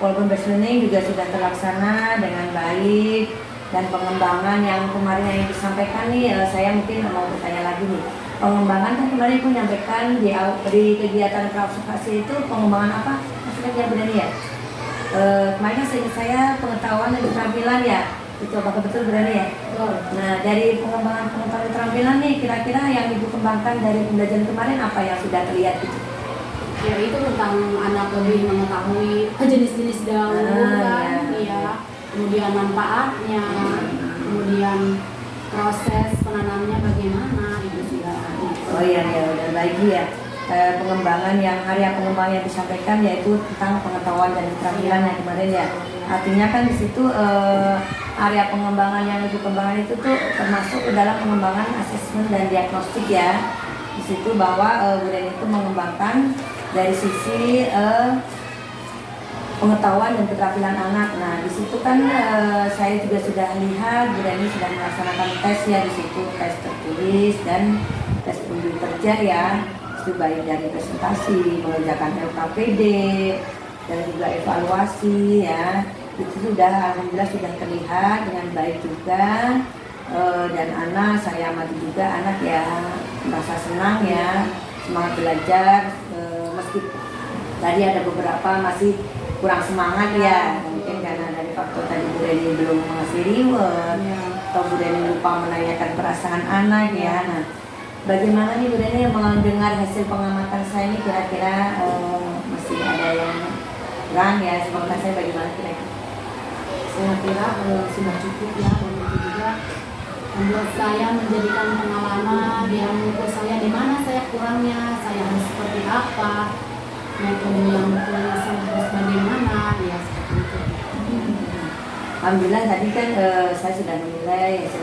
Walaupun based learning juga sudah terlaksana dengan baik, dan pengembangan yang kemarin yang disampaikan nih, saya mungkin mau bertanya lagi nih. Pengembangan kan kemarin Ibu menyampaikan di kegiatan praobservasi itu pengembangan apa? Maksudnya yang benar ya? Kemarin kan seingat saya pengetahuan dan keterampilan ya, itu apakah betul berani ya? Nah, dari pengembangan pengetahuan keterampilan nih, kira-kira yang Ibu kembangkan dari pembelajaran kemarin apa yang sudah terlihat gitu? Ya itu tentang anak lebih mengetahui jenis-jenis daun kan, ya. Kemudian manfaatnya, kemudian proses penanamnya bagaimana, itu sudah. Oh iya ya, udah baik Bu ya. Pengembangan yang area pengembangan yang disampaikan yaitu tentang pengetahuan dan keterampilan yang kemarin ya. Artinya kan di situ area pengembangan yang Ibu kembangkan itu tuh termasuk ke dalam pengembangan asesmen dan diagnostik ya. Di situ bahwa Bu Deni itu mengembangkan dari sisi pengetahuan dan keterampilan anak. Nah, di situ kan saya juga sudah lihat Bu Deni sudah melaksanakan tes ya, di situ tes tertulis dan tes unjuk kerja ya. Itu baik dari presentasi, mengerjakan LKPD dan juga evaluasi ya. Itu sudah alhamdulillah sudah terlihat dengan baik juga. Dan anak, saya amati juga anak ya merasa senang ya, semangat belajar, meski tadi ada beberapa masih kurang semangat ya, mungkin karena dari faktor tadi Bu Deni belum mengasih reward atau Bu Deni lupa menanyakan perasaan anak ya. Nah, bagaimana nih Bu Deni mendengar hasil pengamatan saya ini, kira-kira masih ada yang kurang ya, semangat saya bagaimana kira-kira? Saya kira sudah cukup ya, dan itu juga membuat saya menjadikan pengalaman yang menurut saya di mana saya kurangnya, saya harus seperti apa, metode yang betulnya saya harus bagaimana, ya seperti itu. Alhamdulillah tadi kan saya sudah menilai hasil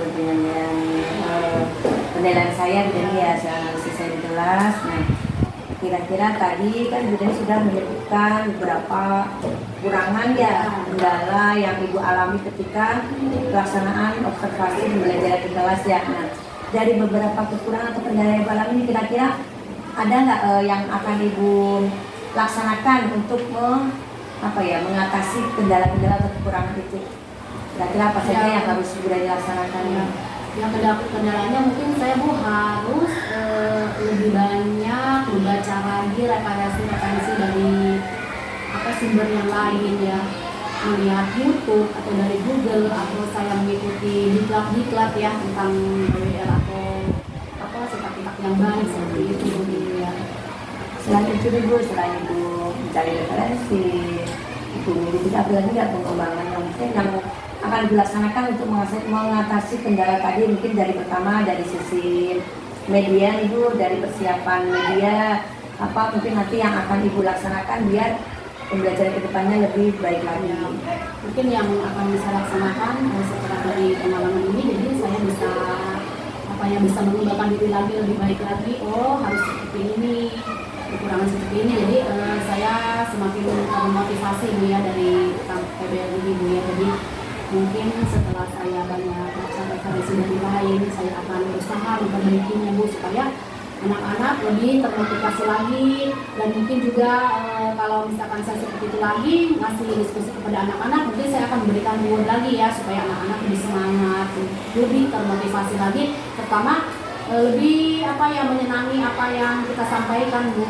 penilaian saya Bu Deni ya, hasil analisis saya di kelas. Nah, kira-kira tadi kan Bu Deni sudah menyebutkan beberapa kekurangan ya, kendala yang Ibu alami ketika pelaksanaan observasi pembelajaran di kelas ya. Nah, dari beberapa kekurangan atau kendala yang Ibu alami ini, kira-kira ada nggak yang akan Ibu laksanakan untuk mengatasi kendala-kendala atau kekurangan itu? Kira-kira apa saja yang harus segera dilaksanakan? Yang kendalanya mungkin saya harus lebih banyak membaca lagi referensi dari sumber yang lain ya, melihat YouTube atau dari Google, atau saya mengikuti diklat ya tentang BWL atau kitab yang baik seperti itu ya. Selain itu selain itu mencari referensi, Ibu tidak ada lagi pengembangan yang mungkin yang akan dilaksanakan untuk mengatasi kendala tadi, mungkin dari pertama dari sisi media Ibu, dari persiapan media apa mungkin nanti yang akan Ibu laksanakan biar pembelajaran kedepannya lebih baik lagi. Mungkin yang akan saya laksanakan setelah dari pengalaman ini, jadi saya bisa mengembangkan diri lagi lebih baik lagi. Oh, harus seperti ini, kekurangan seperti ini. Jadi saya semakin termotivasi Bu ya dari PBL ini Bu ya. Jadi mungkin setelah saya banyak baca referensi dari lain, saya akan berusaha memperbaikinya Bu, supaya anak-anak lebih termotivasi lagi. Dan mungkin juga kalau misalkan saya seperti itu lagi ngasih diskusi kepada anak-anak, mungkin saya akan berikan reward lagi ya, supaya anak-anak lebih semangat, lebih termotivasi lagi. Pertama lebih apa ya, menyenangi apa yang kita sampaikan Bu.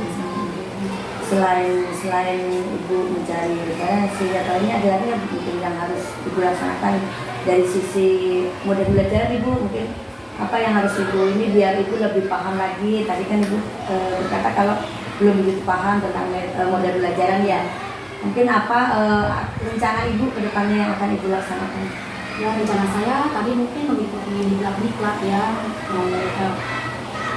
Selain Ibu mencari referensi, atau ini ada lagi yang mungkin yang harus Ibu laksanakan dari sisi model belajar Ibu, mungkin apa yang harus Ibu ini biar Ibu lebih paham lagi. Tadi kan Ibu berkata kalau belum begitu paham tentang model belajaran ya, mungkin apa rencana Ibu ke depannya yang akan Ibu laksanakan? Ya, rencana saya tadi mungkin mengikuti diklat-diklat ya,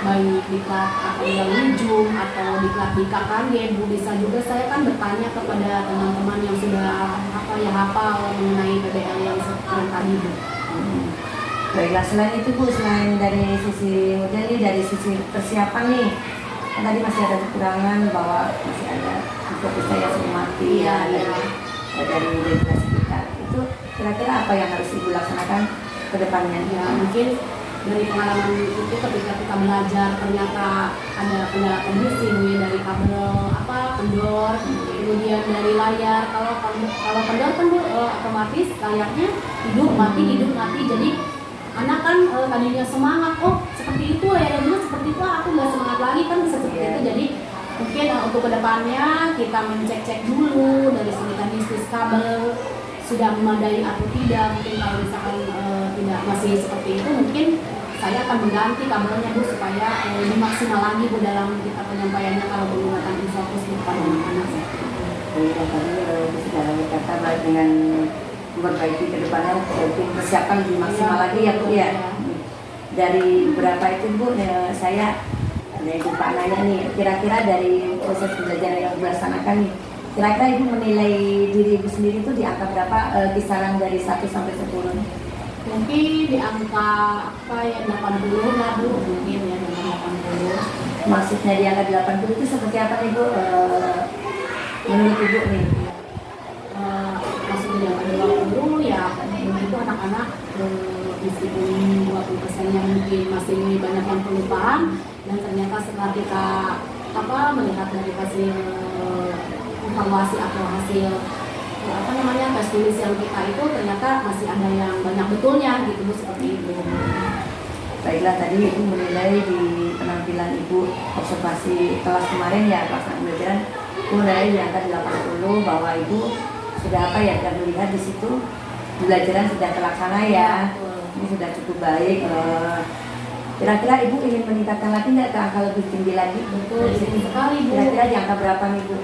baik diklat atau yang Zoom atau diklat di KKG Bu. Bisa juga saya kan bertanya kepada teman-teman yang sudah apa ya hafal mengenai PBL yang seperti tadi Bu. Baiklah, selain itu Bu, selain dari sisi model nih, dari sisi persiapan nih, kan tadi masih ada kekurangan bahwa masih ada fokus saya mati ya, dari regulasi kita. Itu kira-kira apa yang harus Ibu laksanakan ke depannya? Ya, mungkin dari pengalaman itu ketika kita belajar ternyata ada kendala kondisi dari kabel kendor, kemudian dari layar. Kalau kendor kan Bu, otomatis layarnya hidup mati, jadi anak kan tadinya semangat, oh seperti itu layarnya seperti itu, aku nggak semangat lagi kan, bisa seperti itu. Jadi mungkin untuk kedepannya kita mencek dulu dari segi teknis kabel sudah memadai atau tidak. Mungkin kalau misalkan tidak masih seperti itu, mungkin saya akan mengganti kabelnya Bu, supaya lebih maksimal lagi Bu dalam kita penyampaiannya kalau menggunakan infocus kepada anak-anak. Yang tadi sudah berkata baik dengan memperbaiki ke depannya, mungkin persiapan lebih maksimal lagi ya Bu ya. Dari beberapa itu Bu, saya ada Ibu Pak nanya nih, kira-kira dari proses belajar yang dilaksanakan nih, kira-kira Ibu menilai diri Ibu sendiri itu di angka berapa, kisaran dari 1 sampai 10? Mungkin di angka 80 lah Bu, mungkin ya di angka 80. Maksudnya di angka 80 itu seperti apa nih Bu, menurut Ibu nih? Maksudnya di angka 80 ya, itu anak-anak meskipun 20%-nya mungkin masih banyak yang kelupaan, dan ternyata setelah kita melihat dari hasil evaluasi atau hasil tes tulis yang kita itu, ternyata masih ada yang banyak betulnya gitu Bu, seperti itu. Baiklah, tadi Ibu menilai di penampilan Ibu observasi kelas kemarin ya, kelas pembelajaran, Ibu menilai di angka 80 bahwa Ibu sudah sudah melihat di situ pembelajaran sudah terlaksana ya. Ini sudah cukup baik. Kira-kira Ibu ingin meningkatkan lagi nggak ke angka lebih tinggi lagi? Betul sekali Bu. Kira-kira di angka berapa nih Bu?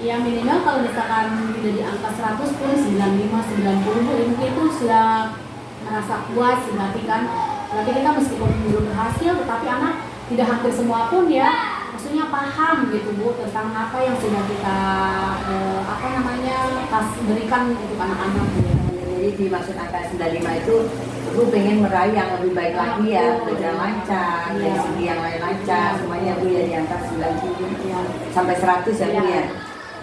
Ya minimal kalau misalkan tidak di angka 100 pun 95-90 Bu, mungkin itu sudah merasa puas. Berarti kita meskipun belum berhasil, tetapi anak tidak hampir semua pun ya maksudnya paham gitu Bu tentang apa yang sudah kita berikan untuk anak-anak gitu. Jadi dimaksud angka 95 itu Ibu pengen meraih yang lebih baik lagi ya, belajar lancar, dari segi yang lain lancar, semuanya Bu ya di angka 90 sampai 100 ya Bu ya.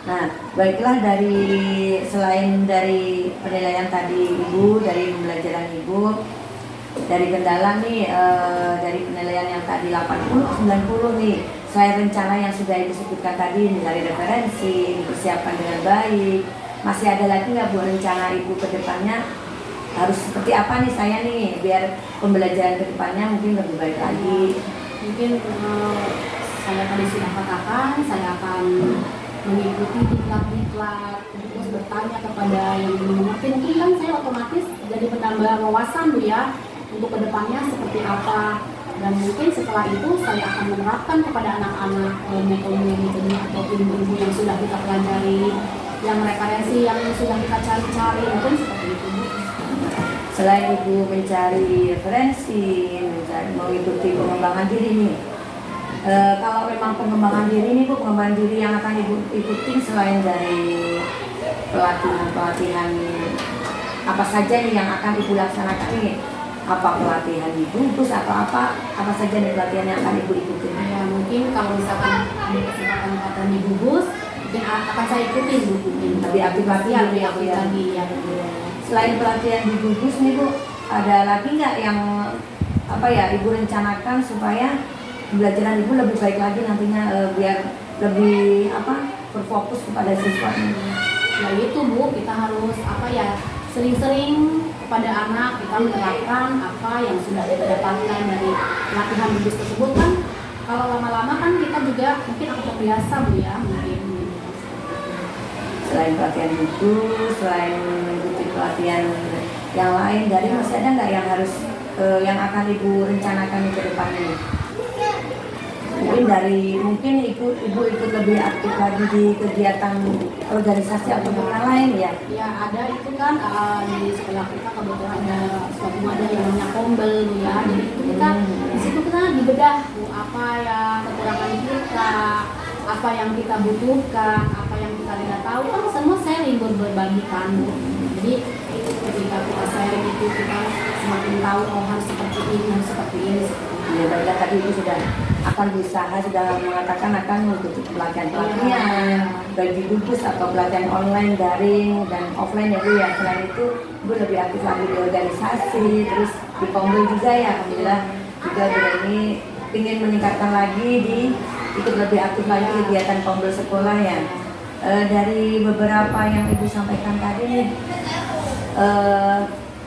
Nah, baiklah, selain dari penilaian tadi Ibu, dari pembelajaran Ibu, dari kendala nih, dari penilaian yang tadi 80-90 nih, selain rencana yang sudah Ibu sebutkan tadi, dari referensi, dipersiapkan dengan baik, masih ada lagi nggak Bu rencana Ibu ke depannya? Harus seperti apa nih saya nih, biar pembelajaran ke depannya mungkin lebih baik lagi? Mungkin saya tadi sudah katakan, saya akan mengikuti diklat, terus bertanya kepada yang belum mengerti. Mungkin kan saya otomatis jadi penambah wawasan Bu ya, untuk kedepannya seperti apa. Dan mungkin setelah itu saya akan menerapkan kepada anak-anak metode atau ilmu-ilmu yang sudah kita pelajari, yang referensi yang sudah kita cari-cari, mungkin seperti itu Bu. Selain Ibu mencari referensi, mengikuti pengembangan diri nih, kalau memang pengembangan diri ini Bu, pengembangan diri yang akan Ibu ikuti selain dari pelatihan apa saja nih yang akan Ibu laksanakan nih? Apa pelatihan di gugus atau apa saja nih pelatihan yang akan Ibu ikuti? Ya mungkin kalau misalkan ada kesempatan pelatihan di gugus, mungkin akan saya ikuti Bu. Lebih aktif lagi ya Bu ya. Selain pelatihan di gugus nih Bu, ada lagi nggak yang Ibu rencanakan supaya pembelajaran Ibu lebih baik lagi nantinya, biar lebih berfokus kepada siswanya? Ya itu Bu, kita harus sering-sering kepada anak kita menerapkan apa yang sudah kita dapatkan dari latihan bibis tersebut kan kalau lama-lama kan kita juga mungkin akan terbiasa Bu ya mungkin. Selain pelatihan buku, selain mengikuti pelatihan yang lain, dari masih ada nggak yang harus yang akan Ibu rencanakan ke depan ini? Mungkin ibu ikut lebih aktif lagi di kegiatan organisasi atau yang lain ya? Ya ada itu kan di sekolah kita kebetulan ada suatu wadah yang namanya Kombel Bu ya. Jadi itu kita di situ kita dibedah Bu, apa yang kekurangan kita, apa yang kita butuhkan, apa yang kita tidak tahu kan semua sharing berbagi kan Bu. Jadi itu ketika kita sharing itu kita semakin tahu oh harus seperti ini, harus seperti ini. Ya baiklah, tadi Ibu sudah akan berusaha, sudah mengatakan akan mengikuti pelatihan baik di bungkus atau pelatihan online, daring dan offline ya Bu ya. Selain itu Ibu lebih aktif lagi di organisasi, terus di Kombel juga ya. Alhamdulillah juga Bu ini ingin meningkatkan lagi ikut lebih aktif lagi kegiatan Kombel sekolah ya. Dari beberapa yang Ibu sampaikan tadi nih,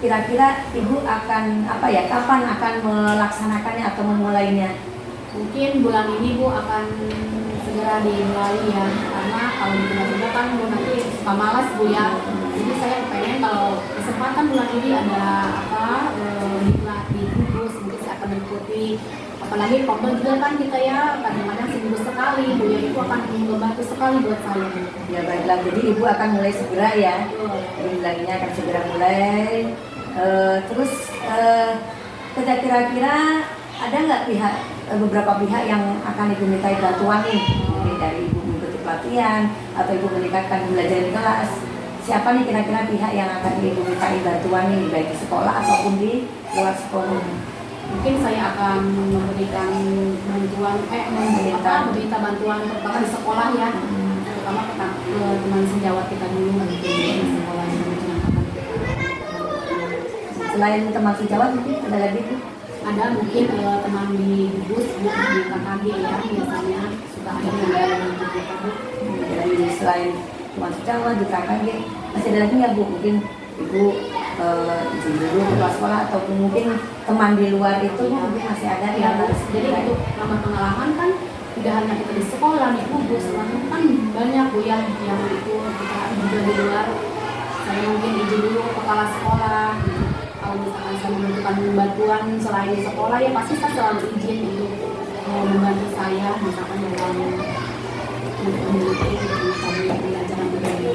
kira-kira Ibu akan kapan akan melaksanakannya atau memulainya? Mungkin bulan ini Bu akan segera dimulai ya, karena kalau ditunda-tunda kan Bu nanti suka malas Bu ya. Jadi saya pengen kalau kesempatan bulan ini ada di bungkus mungkin saya akan mengikuti. Apalagi Kombel juga kan kita ya kadang-kadang seminggu sekali Bu ya, itu akan membantu sekali buat saya. Ya baiklah, jadi Ibu akan mulai segera ya. Jadi bulannya akan segera mulai. Terus kira-kira ada nggak beberapa pihak yang akan Ibu mintai bantuan nih? Mungkin dari Ibu mengikuti pelatihan atau Ibu meningkatkan belajar di kelas. Siapa nih kira-kira pihak yang akan Ibu mintai bantuan nih, baik di sekolah ataupun di luar sekolah? Mungkin saya akan memberikan bantuan meminta bantuan terutama di sekolah ya, terutama ke teman sejawat kita dulu di sekolah yang Selain teman sejawat mungkin ada lagi Bu? ada mungkin teman di bus di KKG ya, biasanya suka ada yang kita Bu. Jadi selain teman sejawat di KKG masih ada lagi ya Bu? Mungkin Ibu izin dulu ke sekolah ataupun mungkin teman di luar itu mungkin masih ada yang harus. Jadi untuk nama pengalaman kan tidak hanya kita di sekolah nih Bu, kan banyak Bu yang itu kita juga di luar. Saya mungkin izin dulu ke kepala sekolah gitu. Kalau misalkan saya membutuhkan bantuan selain di sekolah ya pasti saya selalu izin untuk membantu saya misalkan dalam pembelajaran budaya.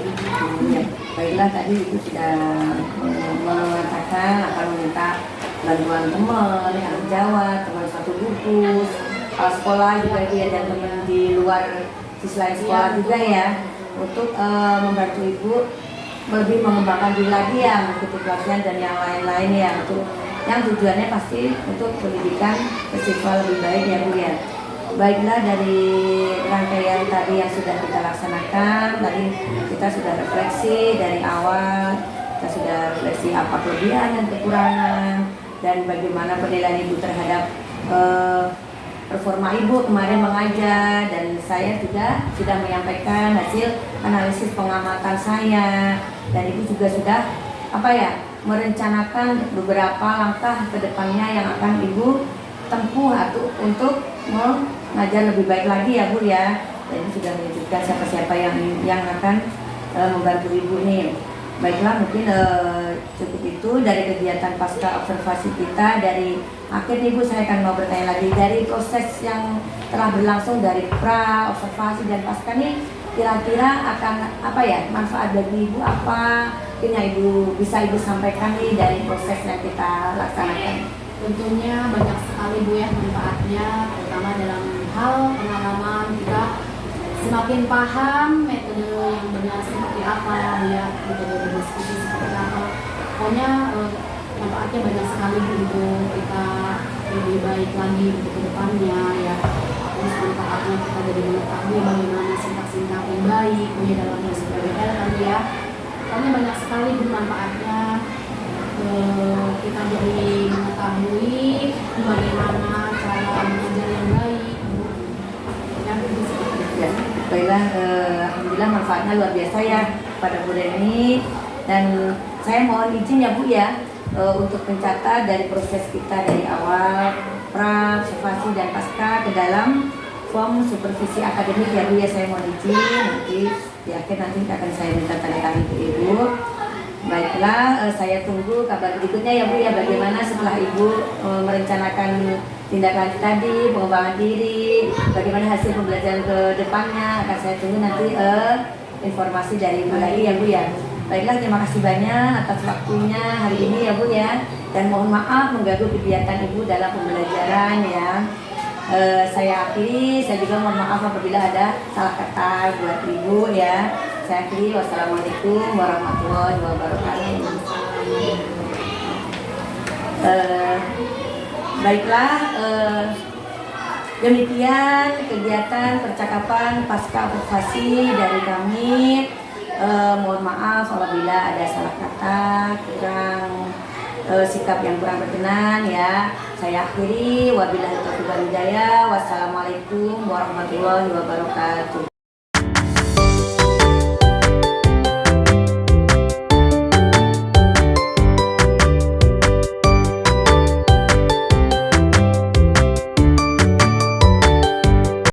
Ya, baiklah, tadi Ibu sudah mengatakan akan meminta bantuan teman yang sejawat, teman satu bungkus, kepala sekolah juga Ibu ya, dan teman di luar di selain sekolah juga ya, untuk membantu Ibu lebih mengembangkan diri lagi ya, mengikuti pelatihan dan yang lain-lain ya, untuk yang tujuannya pasti untuk pendidikan siswa lebih baik ya Bu ya. Baiklah, dari rangkaian tadi yang sudah kita laksanakan, tadi kita sudah refleksi dari awal, kita sudah refleksi apa kelebihan dan kekurangan, dan bagaimana penilaian Ibu terhadap performa Ibu kemarin mengajar, dan saya juga sudah menyampaikan hasil analisis pengamatan saya, dan Ibu juga sudah merencanakan beberapa langkah ke depannya yang akan Ibu tempuh untuk mengajar lebih baik lagi ya Bu ya. Dan ini sudah menyebutkan siapa-siapa yang akan membantu Ibu nih. Baiklah, mungkin cukup itu dari kegiatan pasca observasi kita. Dari akhir nih Bu, saya akan mau bertanya lagi dari proses yang telah berlangsung dari pra, observasi dan pasca nih, kira-kira akan manfaat bagi Ibu apa yang bisa Ibu sampaikan nih dari proses yang kita laksanakan? Tentunya banyak sekali Bu ya manfaatnya, terutama dalam hal pengalaman kita semakin paham metode yang benar seperti apa Bu ya, metode berdiskusi seperti apa. Pokoknya manfaatnya banyak sekali untuk kita lebih baik lagi untuk kedepannya ya. Terus manfaatnya kita jadi mengetahui bagaimana sintak-sintak yang baik Bu ya dalam bersepeda kan ya. Pokoknya banyak sekali Bu manfaatnya. Kita jadi mengetahui bagaimana cara mengajar yang baik ya. Baiklah, alhamdulillah manfaatnya luar biasa ya pada Bu Reni, dan saya mohon izin ya Bu ya untuk mencatat dari proses kita dari awal pra, observasi dan pasca ke dalam form supervisi akademik ya Bu ya. Saya mohon izin nanti di akhir nanti akan saya minta tanda tangan ke Ibu. Baiklah, saya tunggu kabar berikutnya ya Bu ya, bagaimana setelah Ibu merencanakan tindak lanjut tadi, pengembangan diri, bagaimana hasil pembelajaran ke depannya, akan saya tunggu nanti informasi dari Ibu lagi ya Bu ya. Baiklah, terima kasih banyak atas waktunya hari ini ya Bu ya, dan mohon maaf mengganggu kegiatan Ibu dalam pembelajaran ya. Saya akhiri, saya juga mohon maaf apabila ada salah kata buat Ibu ya. Saya akhiri, wassalamualaikum warahmatullahi wabarakatuh. Baiklah, demikian kegiatan percakapan pasca observasi dari kami. Mohon maaf apabila ada salah kata, kurang sikap yang kurang berkenan ya. Saya akhiri, wabillahi taufiq wal hidayah. Wassalamualaikum warahmatullahi wabarakatuh.